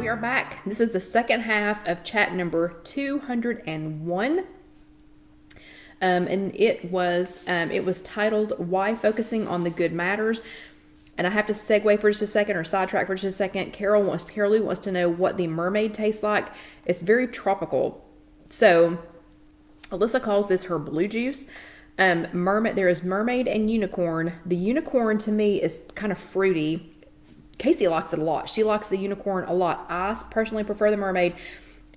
we are back. This is the second half of chat number 201. And it was titled Why Focusing on the Good Matters. And I have to segue for just a second, or sidetrack for just a second. Carol Lou wants to know what the mermaid tastes like. It's very tropical. So Alyssa calls this her blue juice. There is mermaid and unicorn. The unicorn to me is kind of fruity. Casey likes it a lot. She likes the unicorn a lot. I personally prefer the mermaid.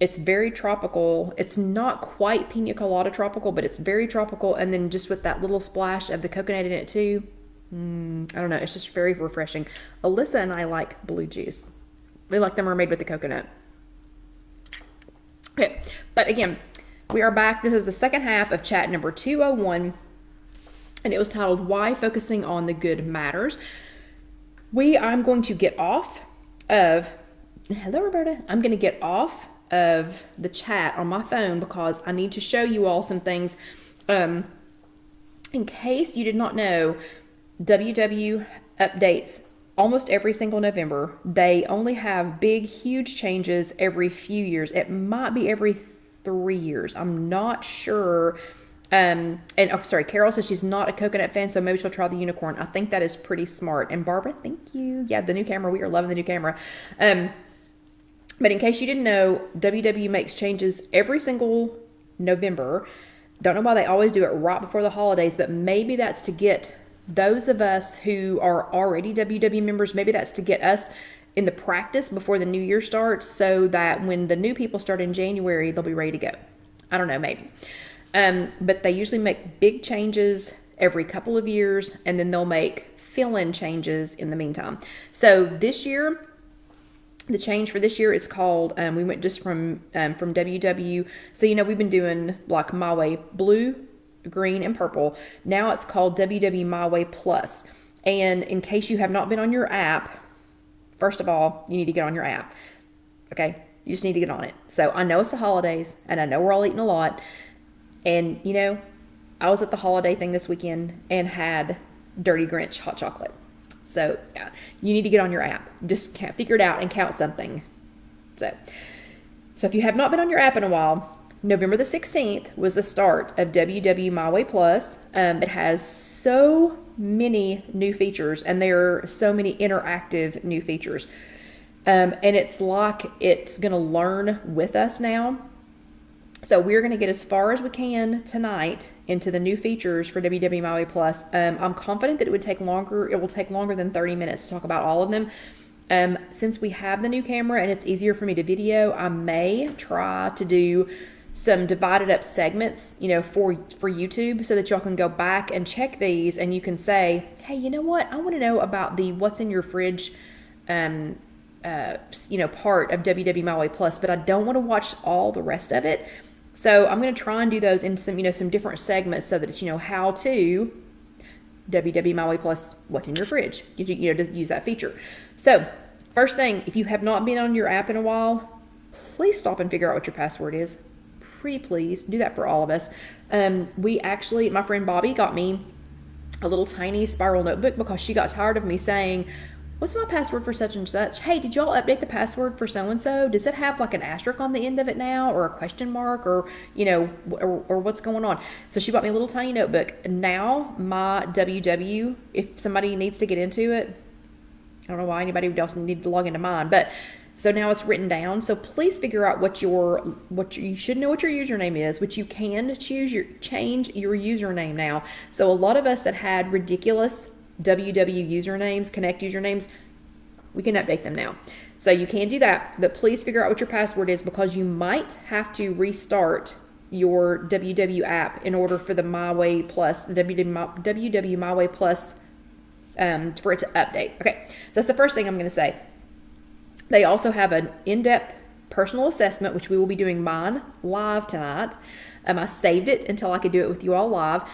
It's very tropical. It's not quite pina colada tropical, but it's very tropical. And then just with that little splash of the coconut in it too. I don't know. It's just very refreshing. Alyssa and I like blue juice. We like the mermaid with the coconut. Okay. But again, we are back. This is the second half of chat number 201. And it was titled Why Focusing on the Good Matters. I'm going to get off of, hello Roberta, I'm going to get off of the chat on my phone because I need to show you all some things. In case you did not know, WW updates almost every single November. They only have big, huge changes every few years. It might be every 3 years. I'm not sure. Carol says she's not a coconut fan, so maybe she'll try the unicorn. I think that is pretty smart. And Barbara, thank you. Yeah, the new camera. We are loving the new camera. But in case you didn't know, WW makes changes every single November. Don't know why they always do it right before the holidays, but maybe that's to get those of us who are already WW members, maybe that's to get us in the practice before the new year starts so that when the new people start in January, they'll be ready to go. I don't know, maybe. But they usually make big changes every couple of years, and then they'll make fill-in changes in the meantime. So this year, the change for this year is called, we went just from WW. So, we've been doing like MyWay blue, green, and purple. Now it's called WW MyWay Plus. And in case you have not been on your app, first of all, you need to get on your app. Okay? You just need to get on it. So I know it's the holidays, and I know we're all eating a lot. And, I was at the holiday thing this weekend and had Dirty Grinch hot chocolate. So, yeah, you need to get on your app. Just figure it out and count something. So if you have not been on your app in a while, November the 16th was the start of WW MyWay Plus. It has so many new features, and there are so many interactive new features. And it's like it's going to learn with us now. So we're going to get as far as we can tonight into the new features for WW MyWay Plus. I'm confident that it will take longer than 30 minutes to talk about all of them. Since we have the new camera and it's easier for me to video, I may try to do some divided up segments, for YouTube, so that y'all can go back and check these and you can say, hey, you know what? I want to know about the what's in your fridge part of WW MyWay Plus, but I don't want to watch all the rest of it. So I'm going to try and do those in some different segments so that it's, how to WW MyWay Plus, what's in your fridge, to use that feature. So first thing, if you have not been on your app in a while, please stop and figure out what your password is. Pretty please do that for all of us. My friend Bobby got me a little tiny spiral notebook because she got tired of me saying, what's my password for such and such? Hey, did y'all update the password for so-and-so? Does it have like an asterisk on the end of it now, or a question mark, or, or what's going on? So she bought me a little tiny notebook. Now my WW, if somebody needs to get into it, I don't know why anybody else would need to log into mine, but so now it's written down. So please figure out you should know what your username is, which you can change your username now. So a lot of us that had ridiculous WW usernames, Connect usernames, we can update them now. So you can do that, but please figure out what your password is because you might have to restart your WW app in order for the MyWay Plus, the WW MyWay Plus, for it to update. Okay, so that's the first thing I'm going to say. They also have an in-depth personal assessment, which we will be doing mine live tonight. I saved it until I could do it with you all live.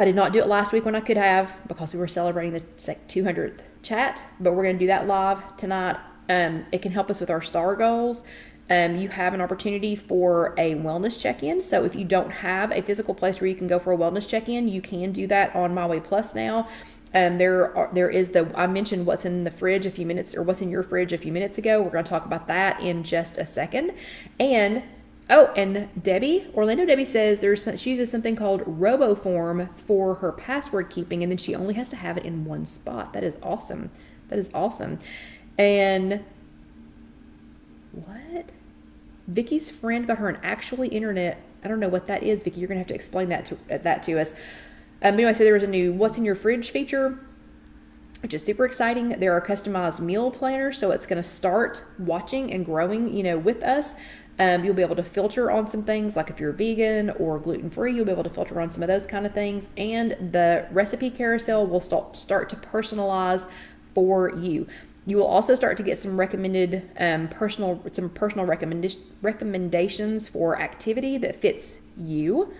I did not do it last week when I could have because we were celebrating the 200th chat, but we're going to do that live tonight. It can help us with our STAR goals. You have an opportunity for a wellness check-in. So if you don't have a physical place where you can go for a wellness check-in, you can do that on MyWay Plus now. There is I mentioned what's in the fridge a few minutes, or what's in your fridge a few minutes ago. We're going to talk about that in just a second. And and Orlando Debbie says she uses something called RoboForm for her password keeping, and then she only has to have it in one spot. That is awesome. That is awesome. And what? Vicky's friend got her an actually internet. I don't know what that is, Vicky. You're gonna have to explain that to us. Anyway, so there was a new "What's in your fridge" feature, which is super exciting. There are customized meal planners, so it's going to start watching and growing, with us. You'll be able to filter on some things, like if you're vegan or gluten-free, you'll be able to filter on some of those kind of things. And the recipe carousel will start to personalize for you. You will also start to get some recommended personal recommendations for activity that fits you.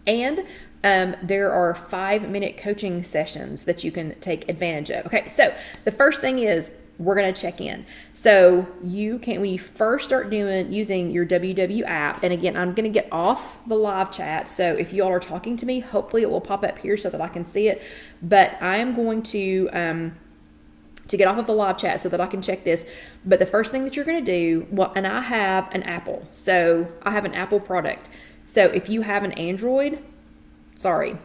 And there are 5-minute coaching sessions that you can take advantage of. Okay, so the first thing is we're going to check in. So when you first start using your WW app, and again, I'm going to get off the live chat. So if you all are talking to me, hopefully it will pop up here so that I can see it. But I am going to get off of the live chat so that I can check this. But the first thing that you're going to do, and I have an Apple. So I have an Apple product. So if you have an Android, sorry,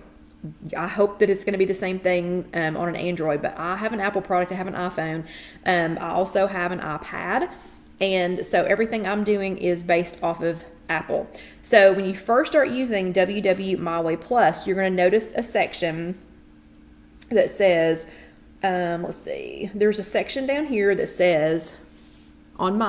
I hope that it's going to be the same thing on an Android, but I have an Apple product. I have an iPhone. I also have an iPad. And so everything I'm doing is based off of Apple. So when you first start using WW MyWay Plus, you're going to notice a section that says, let's see, there's a section down here that says, on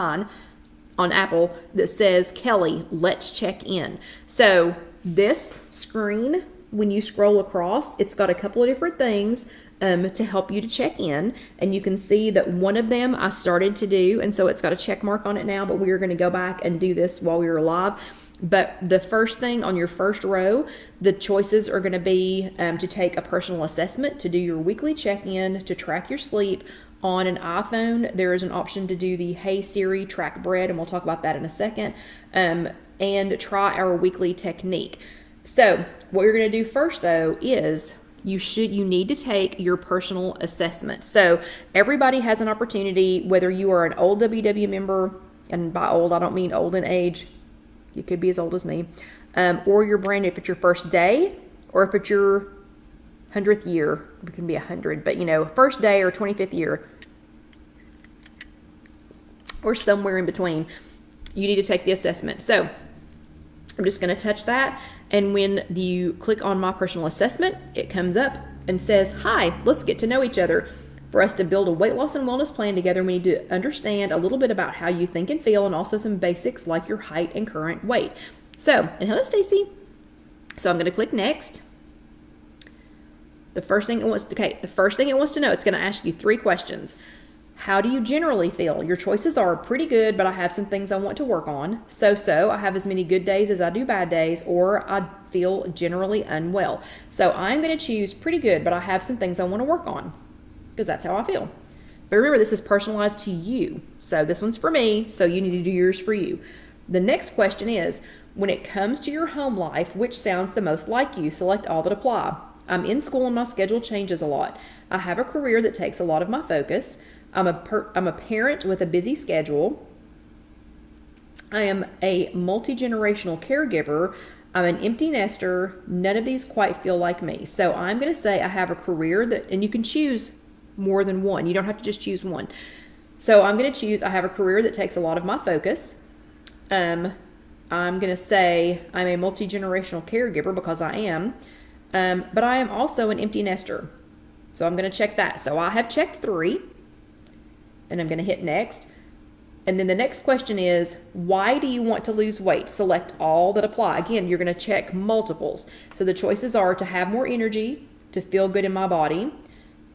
Apple, that says, Kelly, let's check in. So this screen, when you scroll across, it's got a couple of different things to help you to check in. And you can see that one of them I started to do, and so it's got a check mark on it now, but we are going to go back and do this while we were live. But the first thing on your first row, the choices are going to be to take a personal assessment, to do your weekly check-in, to track your sleep. On an iPhone, there is an option to do the Hey Siri, track bread, and we'll talk about that in a second, and try our weekly technique. So what you're going to do first, though, is you need to take your personal assessment. So everybody has an opportunity, whether you are an old WW member, and by old, I don't mean old in age. You could be as old as me, or you're brand new. If it's your first day, or if it's your 100th year, it can be 100, but first day or 25th year, or somewhere in between, you need to take the assessment. So I'm just going to touch that, and when you click on my personal assessment, it comes up and says, hi, let's get to know each other. For us to build a weight loss and wellness plan together, we need to understand a little bit about how you think and feel, and also some basics like your height and current weight. So, and hello, Stacy. So I'm going to click next. The first thing it wants to know, it's going to ask you 3 questions. How do you generally feel? Your choices are pretty good, but I have some things I want to work on. So, I have as many good days as I do bad days, or I feel generally unwell. So I'm going to choose pretty good, but I have some things I want to work on, because that's how I feel. But remember, this is personalized to you. So this one's for me, so you need to do yours for you. The next question is, when it comes to your home life, which sounds the most like you? Select all that apply. I'm in school and my schedule changes a lot. I have a career that takes a lot of my focus. I'm a parent with a busy schedule. I am a multi-generational caregiver. I'm an empty nester. None of these quite feel like me. So I'm going to say I have a career that, and you can choose more than one. You don't have to just choose one. So I'm going to choose, I have a career that takes a lot of my focus. I'm going to say I'm a multi-generational caregiver, because I am. But I am also an empty nester. So I'm going to check that. So I have checked 3. And I'm going to hit next. And then the next question is, why do you want to lose weight? Select all that apply. Again, you're going to check multiples. So the choices are to have more energy, to feel good in my body,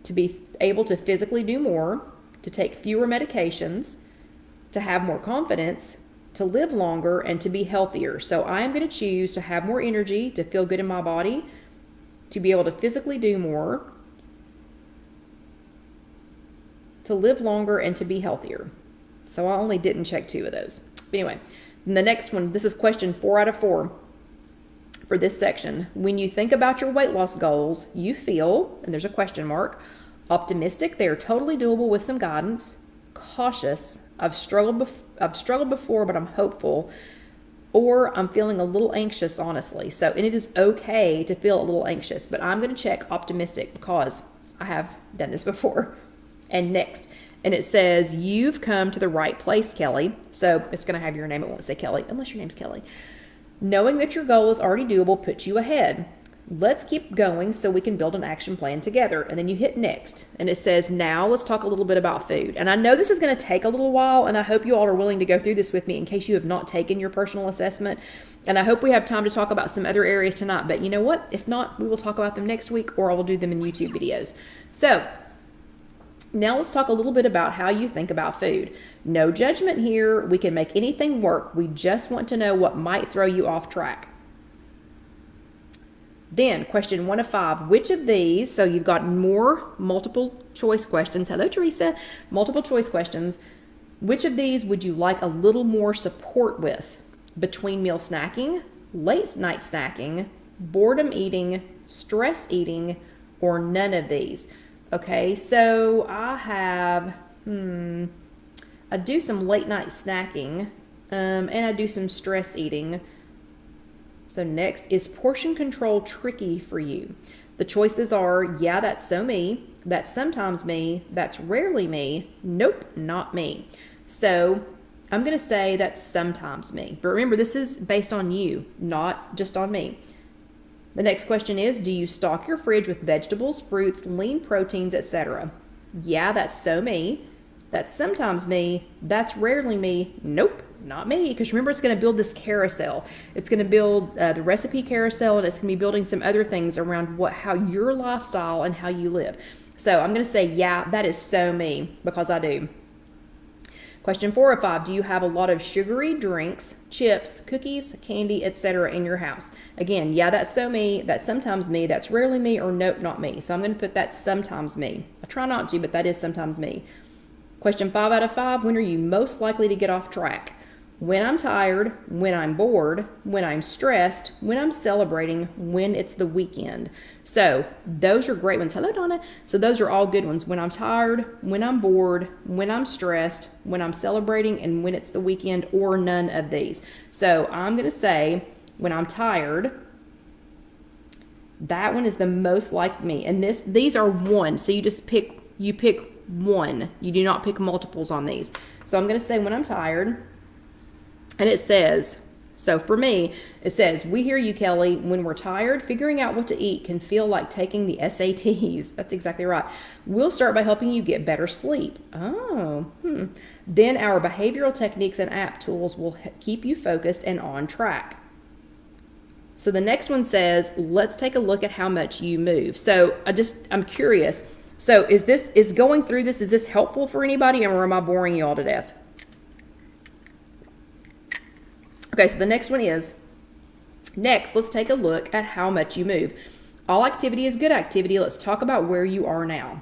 to be able to physically do more, to take fewer medications, to have more confidence, to live longer, and to be healthier. So I am going to choose to have more energy, to feel good in my body, to be able to physically do more, to live longer, and to be healthier. So I only didn't check 2 of those. But anyway, and the next one, this is question 4 out of 4. for this section. When you think about your weight loss goals, you feel, and there's a question mark, optimistic, they are totally doable with some guidance, cautious, I've struggled before, but I'm hopeful, or I'm feeling a little anxious, honestly. So, and it is okay to feel a little anxious, but I'm going to check optimistic because I have done this before. And next, and it says, you've come to the right place, Kelly. So it's going to have your name. It won't say Kelly unless your name's Kelly. Knowing that your goal is already doable puts you ahead. Let's keep going so we can build an action plan together. And then you hit next. And it says, now let's talk a little bit about food. And I know this is going to take a little while, and I hope you all are willing to go through this with me in case you have not taken your personal assessment. And I hope we have time to talk about some other areas tonight. But you know what? If not, we will talk about them next week, or I will do them in YouTube videos. So now let's talk a little bit about how you think about food. No judgment here. We can make anything work. We just want to know what might throw you off track. Then, question 1 of 5, which of these, so you've got more multiple choice questions. Hello, Teresa. Multiple choice questions. Which of these would you like a little more support with? Between meal snacking, late night snacking, boredom eating, stress eating, or none of these? Okay, so I have, I do some late night snacking, and I do some stress eating. So next, is portion control tricky for you? The choices are, yeah, that's so me, that's sometimes me, that's rarely me, nope, not me. So I'm going to say that's sometimes me. But remember, this is based on you, not just on me. The next question is, do you stock your fridge with vegetables, fruits, lean proteins, etc.? Yeah, that's so me. That's sometimes me. That's rarely me. Nope, not me. Because remember, it's going to build this carousel. It's going to build the recipe carousel, and it's going to be building some other things around how your lifestyle and how you live. So I'm going to say, yeah, that is so me, because I do. Question 4 of 5, do you have a lot of sugary drinks, chips, cookies, candy, etc. in your house? Again, yeah, that's so me, that's sometimes me, that's rarely me, or nope, not me. So I'm going to put that sometimes me. I try not to, but that is sometimes me. Question 5 out of 5, when are you most likely to get off track? When I'm tired, when I'm bored, when I'm stressed, when I'm celebrating, when it's the weekend. So those are great ones. Hello, Donna. So those are all good ones. When I'm tired, when I'm bored, when I'm stressed, when I'm celebrating, and when it's the weekend, or none of these. So I'm going to say when I'm tired, that one is the most like me. And these are one. So you pick one. You do not pick multiples on these. So I'm going to say when I'm tired. And it says, so for me, it says, we hear you, Kelly. When we're tired, figuring out what to eat can feel like taking the SATs. That's exactly right. We'll start by helping you get better sleep. Then our behavioral techniques and app tools will keep you focused and on track. So the next one says, let's take a look at how much you move. So I'm curious. So is going through this, is this helpful for anybody, or am I boring you all to death? Okay, so the next one is, let's take a look at how much you move. All activity is good activity. Let's talk about where you are now.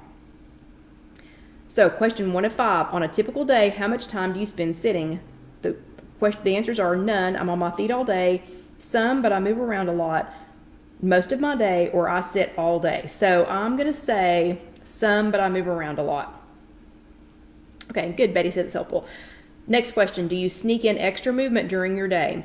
So question 1 of 5, on a typical day, how much time do you spend sitting? The answers are none. I'm on my feet all day. Some, but I move around a lot most of my day, or I sit all day. So I'm going to say some, but I move around a lot. Okay, good. Betty said it's helpful. Next question, do you sneak in extra movement during your day?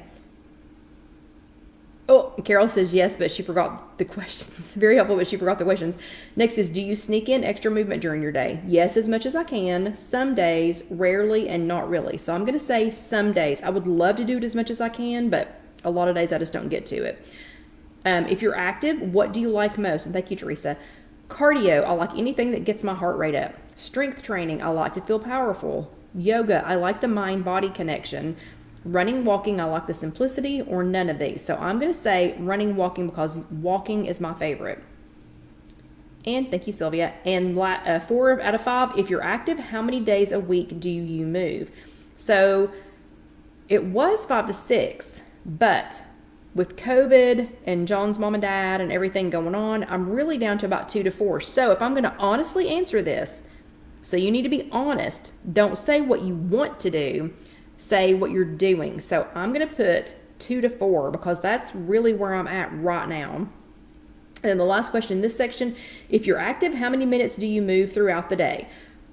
Oh, Carol says yes, but she forgot the questions. Very helpful, but she forgot the questions. Next is, do you sneak in extra movement during your day? Yes, as much as I can. Some days, rarely, and not really. So I'm going to say some days. I would love to do it as much as I can, but a lot of days I just don't get to it. If you're active, what do you like most? And thank you, Teresa. Cardio, I like anything that gets my heart rate up. Strength training, I like to feel powerful. Yoga, I like the mind-body connection. Running, walking, I like the simplicity, or none of these. So I'm going to say running, walking, because walking is my favorite. And thank you, Sylvia. And 4 out of 5, if you're active, how many days a week do you move? So it was 5 to 6, but with COVID and John's mom and dad and everything going on, I'm really down to about 2 to 4. So if I'm going to honestly answer this, so you need to be honest. Don't say what you want to do. Say what you're doing. So I'm going to put 2 to 4, because that's really where I'm at right now. And the last question in this section, if you're active, how many minutes do you move throughout the day?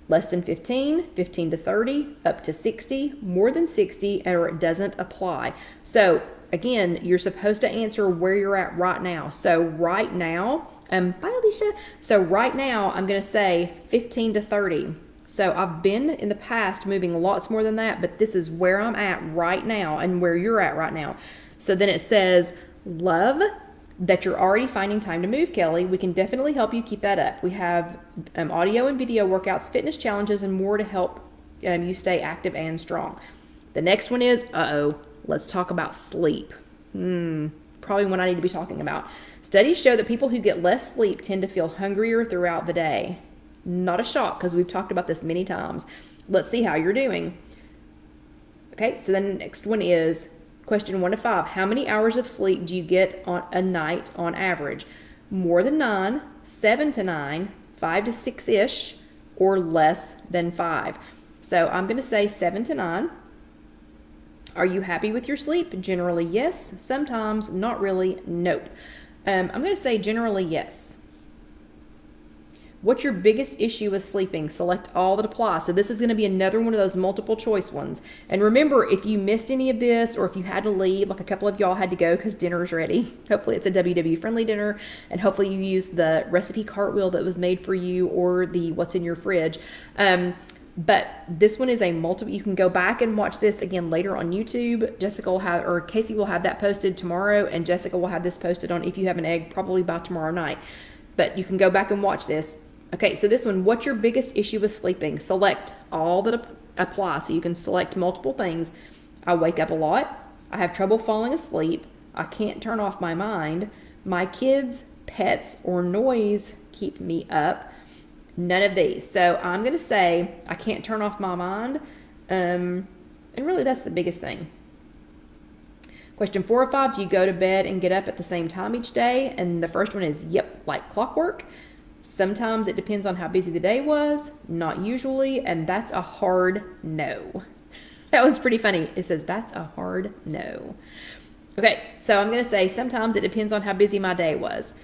Less than 15, 15 to 30, up to 60, more than 60, or it doesn't apply. So again, you're supposed to answer where you're at right now. So right now, bye Alicia. So right now, I'm going to say 15 to 30. So I've been in the past moving lots more than that, but this is where I'm at right now and where you're at right now. So then it says, love that you're already finding time to move, Kelly. We can definitely help you keep that up. We have audio and video workouts, fitness challenges, and more to help you stay active and strong. The next one is, let's talk about sleep. Probably what I need to be talking about. Studies show that people who get less sleep tend to feel hungrier throughout the day. Not a shock, because we've talked about this many times. Let's see how you're doing. Okay, so then the next one is question 1 to 5. How many hours of sleep do you get on a night on average? More than 9, 7 to 9, 5 to 6-ish, or less than 5. So I'm going to say 7 to 9. Are you happy with your sleep? Generally, yes. Sometimes, not really, nope. I'm going to say generally, yes. What's your biggest issue with sleeping? Select all that apply. So this is going to be another one of those multiple choice ones. And remember, if you missed any of this, or if you had to leave, like a couple of y'all had to go because dinner's ready. Hopefully it's a WW friendly dinner, and hopefully you used the recipe cartwheel that was made for you, or the what's in your fridge. But this one is a multiple. You can go back and watch this again later on YouTube. Jessica will have, or Casey will have that posted tomorrow, and Jessica will have this posted on If You Have an Egg probably by tomorrow night. But you can go back and watch this. Okay, so this one, what's your biggest issue with sleeping? Select all that apply. So you can select multiple things. I wake up a lot. I have trouble falling asleep. I can't turn off my mind. My kids, pets, or noise keep me up. None of these. So I'm going to say I can't turn off my mind. And really that's the biggest thing. Question 4 or 5, do you go to bed and get up at the same time each day? And the first one is, yep, like clockwork. Sometimes it depends on how busy the day was, not usually, and that's a hard no. That was pretty funny. It says that's a hard no. Okay, so I'm going to say sometimes it depends on how busy my day was.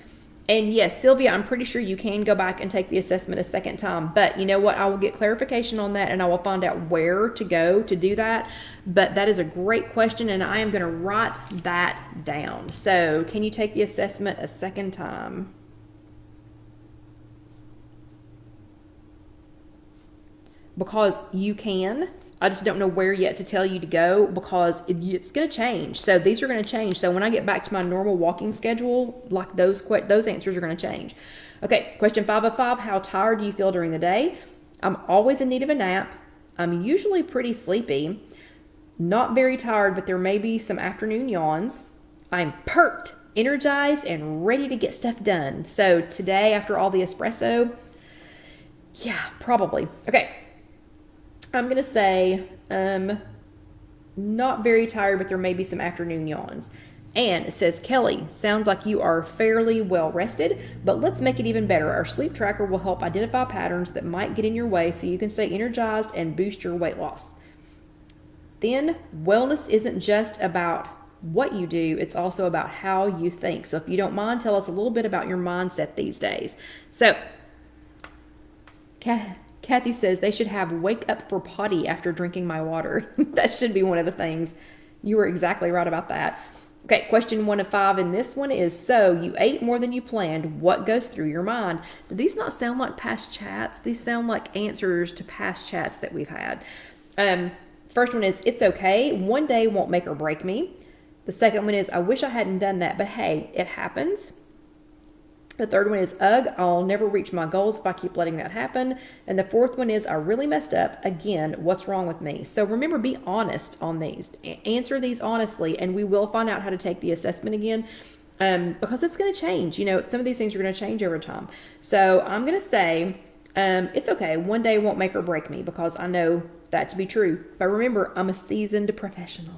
And yes, Sylvia, I'm pretty sure you can go back and take the assessment a second time, but you know what? I will get clarification on that, and I will find out where to go to do that. But that is a great question, and I am going to write that down. So can you take the assessment a second time? Because you can. I just don't know where yet to tell you to go, because it's going to change. So these are going to change. So when I get back to my normal walking schedule, like those answers are going to change. Okay, question 5 of 5. How tired do you feel during the day? I'm always in need of a nap. I'm usually pretty sleepy. Not very tired, but there may be some afternoon yawns. I'm perked, energized, and ready to get stuff done. So today, after all the espresso, yeah, probably. Okay. I'm going to say not very tired, but there may be some afternoon yawns. And it says, Kelly, sounds like you are fairly well rested, but let's make it even better. Our sleep tracker will help identify patterns that might get in your way so you can stay energized and boost your weight loss. Then, wellness isn't just about what you do, it's also about how you think. So if you don't mind, tell us a little bit about your mindset these days. So, Kathy says they should have wake up for potty after drinking my water. That should be one of the things. You were exactly right about that. Okay, question 1 of 5 in this one is, so you ate more than you planned. What goes through your mind? Do these not sound like past chats? These sound like answers to past chats that we've had. First one is, it's okay. One day won't make or break me. The second one is, I wish I hadn't done that, but hey, it happens. The third one is, ugh, I'll never reach my goals if I keep letting that happen. And the fourth one is, I really messed up. Again, what's wrong with me? So remember, be honest on these. Answer these honestly, and we will find out how to take the assessment again, because it's going to change. You know, some of these things are going to change over time. So I'm going to say, it's okay. One day won't make or break me, because I know that to be true. But remember, I'm a seasoned professional.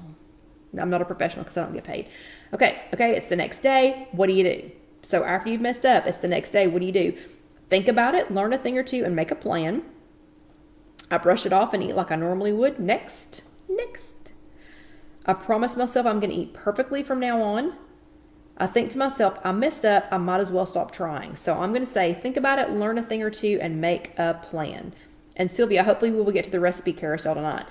I'm not a professional because I don't get paid. Okay, it's the next day. What do you do? So after you've messed up, it's the next day. What do you do? Think about it, learn a thing or two, and make a plan. I brush it off and eat like I normally would. Next. I promise myself I'm going to eat perfectly from now on. I think to myself, I messed up, I might as well stop trying. So I'm going to say, think about it, learn a thing or two, and make a plan. And Sylvia, hopefully we will get to the recipe carousel tonight.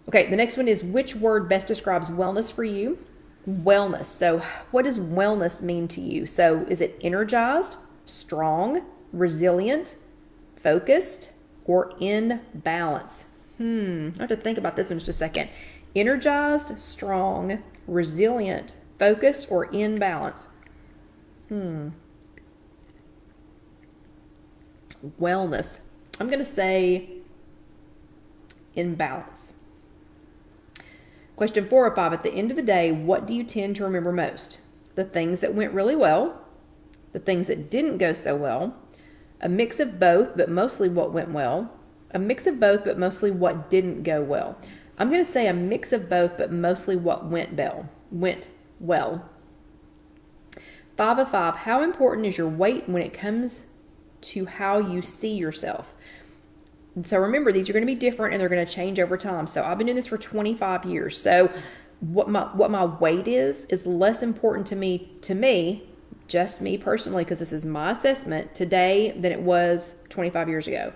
Okay, the next one is, which word best describes wellness for you? Wellness. So what does wellness mean to you? So is it energized, strong, resilient, focused, or in balance? I have to think about this one just a second. Energized, strong, resilient, focused, or in balance? Wellness. I'm going to say in balance. Question 4 or 5. At the end of the day, what do you tend to remember most? The things that went really well, the things that didn't go so well, a mix of both, but mostly what went well, a mix of both, but mostly what didn't go well. I'm going to say a mix of both, but mostly what went well. 5 of 5. How important is your weight when it comes to how you see yourself? And so remember, these are going to be different and they're going to change over time. So I've been doing this for 25 years. So what my weight is less important to me, just me personally, because this is my assessment today than it was 25 years ago.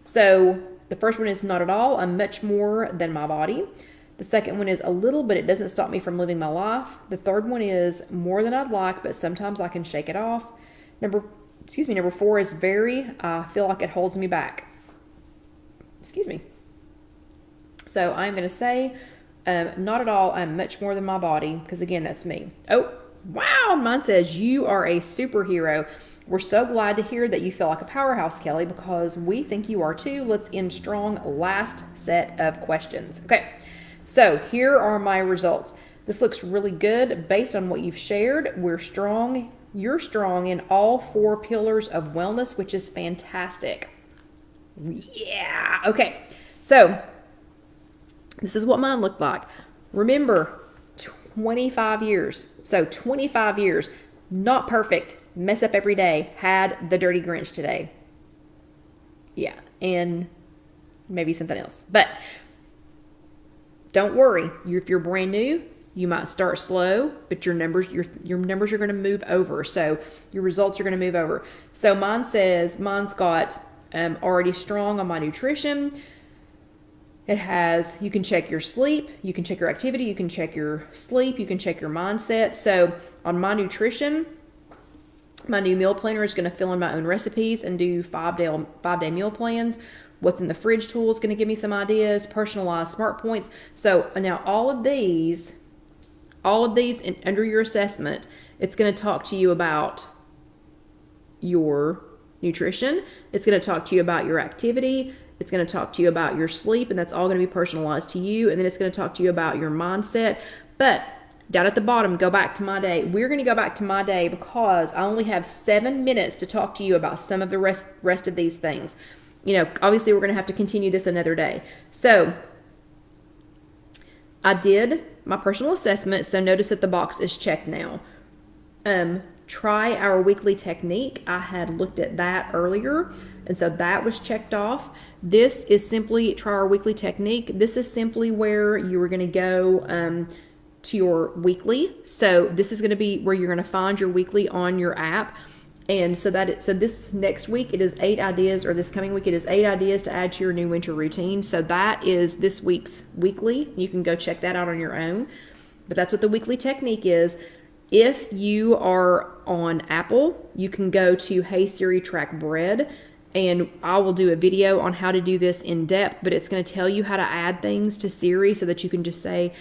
So the first one is not at all. I'm much more than my body. The second one is a little, but it doesn't stop me from living my life. The third one is more than I'd like, but sometimes I can shake it off. Number 4 is very. I feel like it holds me back. So I'm going to say not at all. I'm much more than my body, because again, that's me. Oh, wow. Mine says you are a superhero. We're so glad to hear that you feel like a powerhouse, Kelly, because we think you are too. Let's end strong. Last set of questions. Okay. So here are my results. This looks really good based on what you've shared. We're strong. You're strong in all 4 pillars of wellness, which is fantastic. Yeah. Okay. So this is what mine looked like. Remember, 25 years. So 25 years, not perfect, mess up every day, had the dirty Grinch today. Yeah. And maybe something else. But don't worry. If you're brand new, you might start slow, but your numbers are going to move over. So your results are going to move over. So mine's got already strong on my nutrition. It has, you can check your sleep, you can check your activity, you can check your sleep, you can check your mindset. So on my nutrition, my new meal planner is going to fill in my own recipes and do 5-day meal plans. What's in the fridge tool is going to give me some ideas, personalized smart points. So now all of these under your assessment, it's going to talk to you about your nutrition. It's going to talk to you about your activity. It's going to talk to you about your sleep, and that's all going to be personalized to you. And then it's going to talk to you about your mindset. But down at the bottom, go back to my day. We're going to go back to my day because I only have 7 minutes to talk to you about some of the rest of these things. You know, obviously we're going to have to continue this another day. So I did my personal assessment. So notice that the box is checked now. Try our weekly technique. I had looked at that earlier, and so that was checked off. This is simply try our weekly technique. This is simply where you are going to go to your weekly. So this is going to be where you're going to find your weekly on your app. And so this next week, it is 8 ideas, or this coming week, it is 8 ideas to add to your new winter routine. So that is this week's weekly. You can go check that out on your own. But that's what the weekly technique is. If you are on Apple, you can go to Hey Siri Track Bread, and I will do a video on how to do this in depth, but it's going to tell you how to add things to Siri so that you can just say,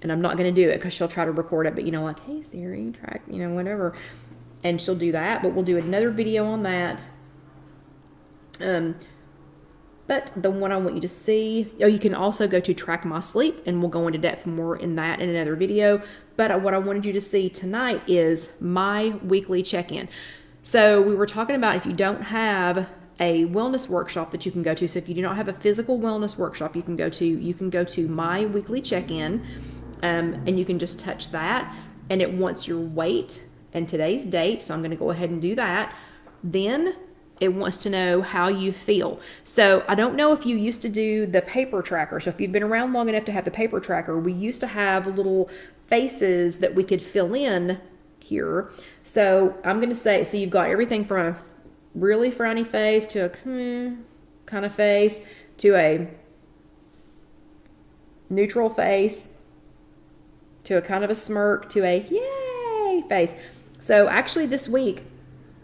and I'm not going to do it because she'll try to record it, but like, hey Siri, track, whatever. And she'll do that, but we'll do another video on that. But the one I want you to see, you can also go to Track My Sleep, and we'll go into depth more in that in another video. But what I wanted you to see tonight is my weekly check-in. So we were talking about if you don't have a wellness workshop that you can go to. So if you do not have a physical wellness workshop, you can go to my weekly check-in, and you can just touch that, and it wants your weight and today's date. So I'm going to go ahead and do that. Then It wants to know how you feel. So I don't know if you used to do the paper tracker. So if you've been around long enough to have the paper tracker, we used to have little faces that we could fill in here. So I'm going to say, so you've got everything from a really frowny face to a kind of face to a neutral face to a kind of a smirk to a yay face. So actually this week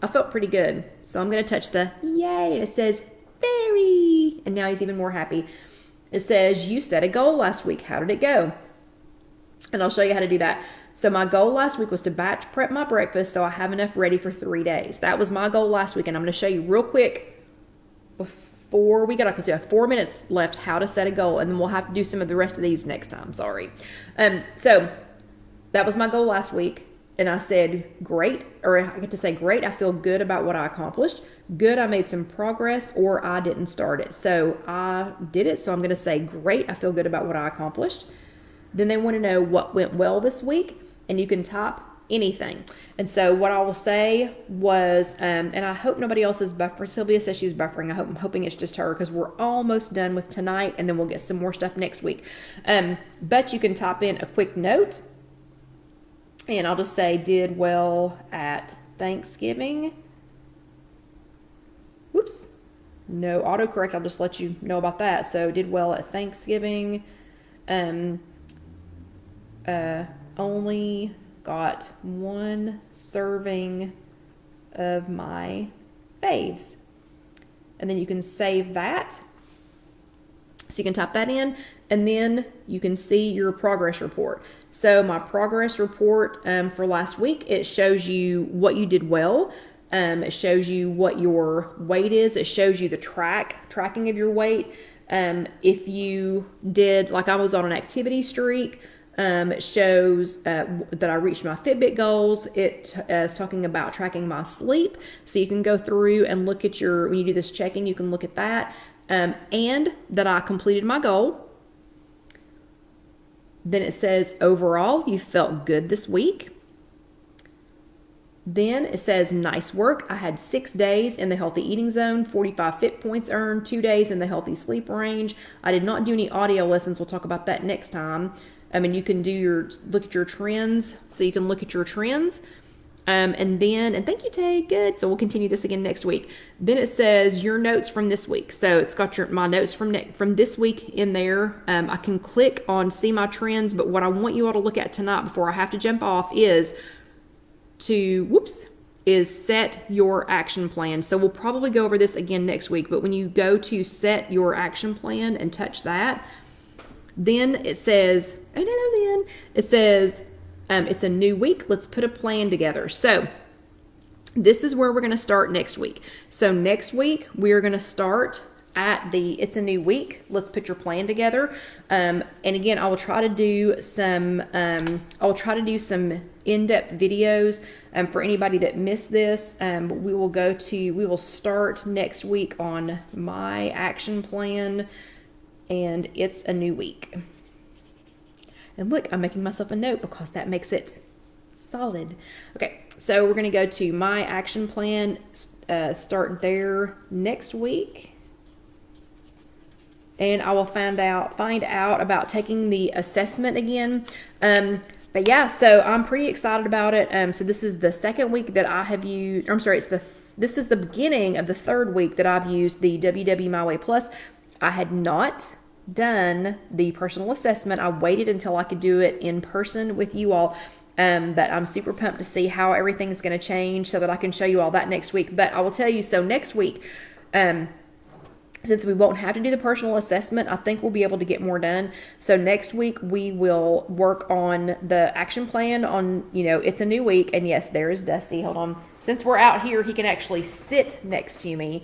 I felt pretty good. So I'm going to touch the yay. It says very, and now he's even more happy. It says you set a goal last week. How did it go? And I'll show you how to do that. So my goal last week was to batch prep my breakfast so I have enough ready for 3 days. That was my goal last week, and I'm going to show you real quick before we get off, because we have 4 minutes left, how to set a goal, and then we'll have to do some of the rest of these next time. Sorry. So that was my goal last week, and I said great, or I get to say great. I feel good about what I accomplished. Good, I made some progress, or I didn't start it. So I did it, so I'm going to say great. I feel good about what I accomplished. Then they want to know what went well this week, and you can type anything. And so what I will say was, and I hope nobody else is buffering. Sylvia says she's buffering. I'm hoping it's just her, because we're almost done with tonight, and then we'll get some more stuff next week. But you can type in a quick note, and I'll just say did well at Thanksgiving. Whoops. No autocorrect. I'll just let you know about that. So did well at Thanksgiving. Only got 1 serving of my faves. And then you can save that. So you can type that in, and then you can see your progress report. So my progress report for last week, it shows you what you did well. It shows you what your weight is. It shows you the tracking of your weight. If you did, like I was on an activity streak, it shows that I reached my Fitbit goals. It is talking about tracking my sleep. So you can go through and look at when you do this checking, you can look at that. And that I completed my goal. Then it says overall, you felt good this week. Then it says nice work. I had 6 days in the healthy eating zone, 45 fit points earned, 2 days in the healthy sleep range. I did not do any audio lessons. We'll talk about that next time. You can look at your trends. So you can look at your trends. And thank you, Tay. Good. So we'll continue this again next week. Then it says your notes from this week. So it's got my notes from this week in there. I can click on see my trends, but what I want you all to look at tonight before I have to jump off is set your action plan. So we'll probably go over this again next week, but when you go to set your action plan and touch that, then it says, it's a new week. Let's put a plan together. So this is where we're going to start next week. So next week, we're going to start at it's a new week. Let's put your plan together. And again, I will try to do some in-depth videos for anybody that missed this. We will start next week on my action plan, and it's a new week. And look, I'm making myself a note because that makes it solid. Okay, so we're going to go to my action plan, start there next week. And I will find out about taking the assessment again. But yeah, so I'm pretty excited about it. So this is the second week that I have used, this is the beginning of the third week that I've used the WW MyWay Plus. I had not done the personal assessment. I waited until I could do it in person with you all. But I'm super pumped to see how everything is going to change so that I can show you all that next week. But I will tell you, so next week, since we won't have to do the personal assessment, I think we'll be able to get more done. So next week we will work on the action plan on, it's a new week. And yes, there is Dusty. Hold on. Since we're out here, he can actually sit next to me.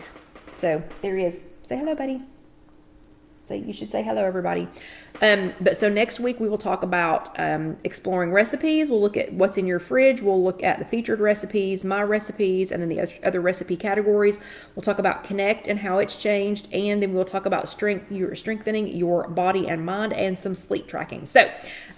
So there he is. Say hello, buddy. You should say hello, everybody. But so next week we will talk about exploring recipes. We'll look at what's in your fridge. We'll look at the featured recipes, my recipes, and then the other recipe categories. We'll talk about Connect and how it's changed, and then we'll talk about strengthening your body and mind, and some sleep tracking. So,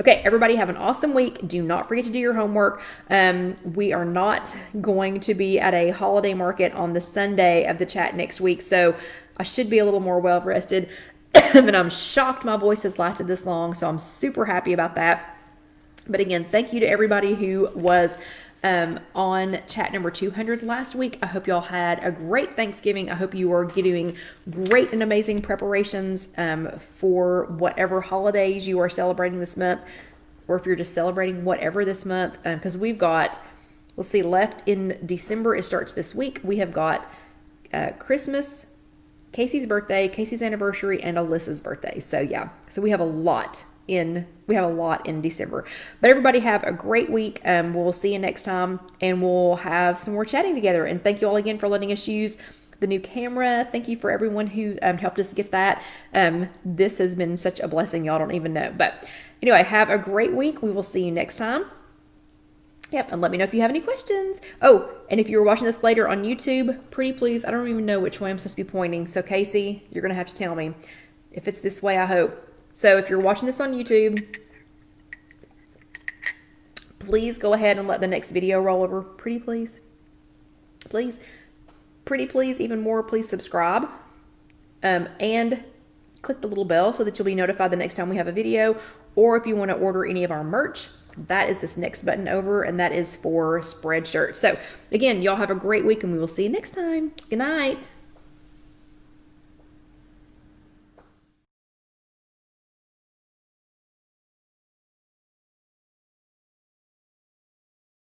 okay, everybody have an awesome week. Do not forget to do your homework. We are not going to be at a holiday market on the Sunday of the chat next week, so I should be a little more well rested. And I'm shocked my voice has lasted this long, so I'm super happy about that. But again, thank you to everybody who was on chat number 200 last week. I hope y'all had a great Thanksgiving. I hope you are doing great and amazing preparations for whatever holidays you are celebrating this month, or if you're just celebrating whatever this month, because we've got, let's see, left in December, it starts this week. We have got Christmas, Casey's birthday, Casey's anniversary, and Alyssa's birthday. So yeah, so we have a lot in December. But everybody have a great week. We'll see you next time, and we'll have some more chatting together. And thank you all again for letting us use the new camera. Thank you for everyone who helped us get that. This has been such a blessing, y'all don't even know. But anyway, have a great week. We will see you next time. Yep, and let me know if you have any questions. Oh, and if you're watching this later on YouTube, pretty please, I don't even know which way I'm supposed to be pointing. So Casey, you're going to have to tell me if it's this way, I hope. So if you're watching this on YouTube, please go ahead and let the next video roll over. Pretty please. Please. Pretty please, even more, please subscribe. And click the little bell so that you'll be notified the next time we have a video. Or if you want to order any of our merch, that is this next button over, and that is for Spreadshirt. So again, y'all have a great week, and we will see you next time. Good night.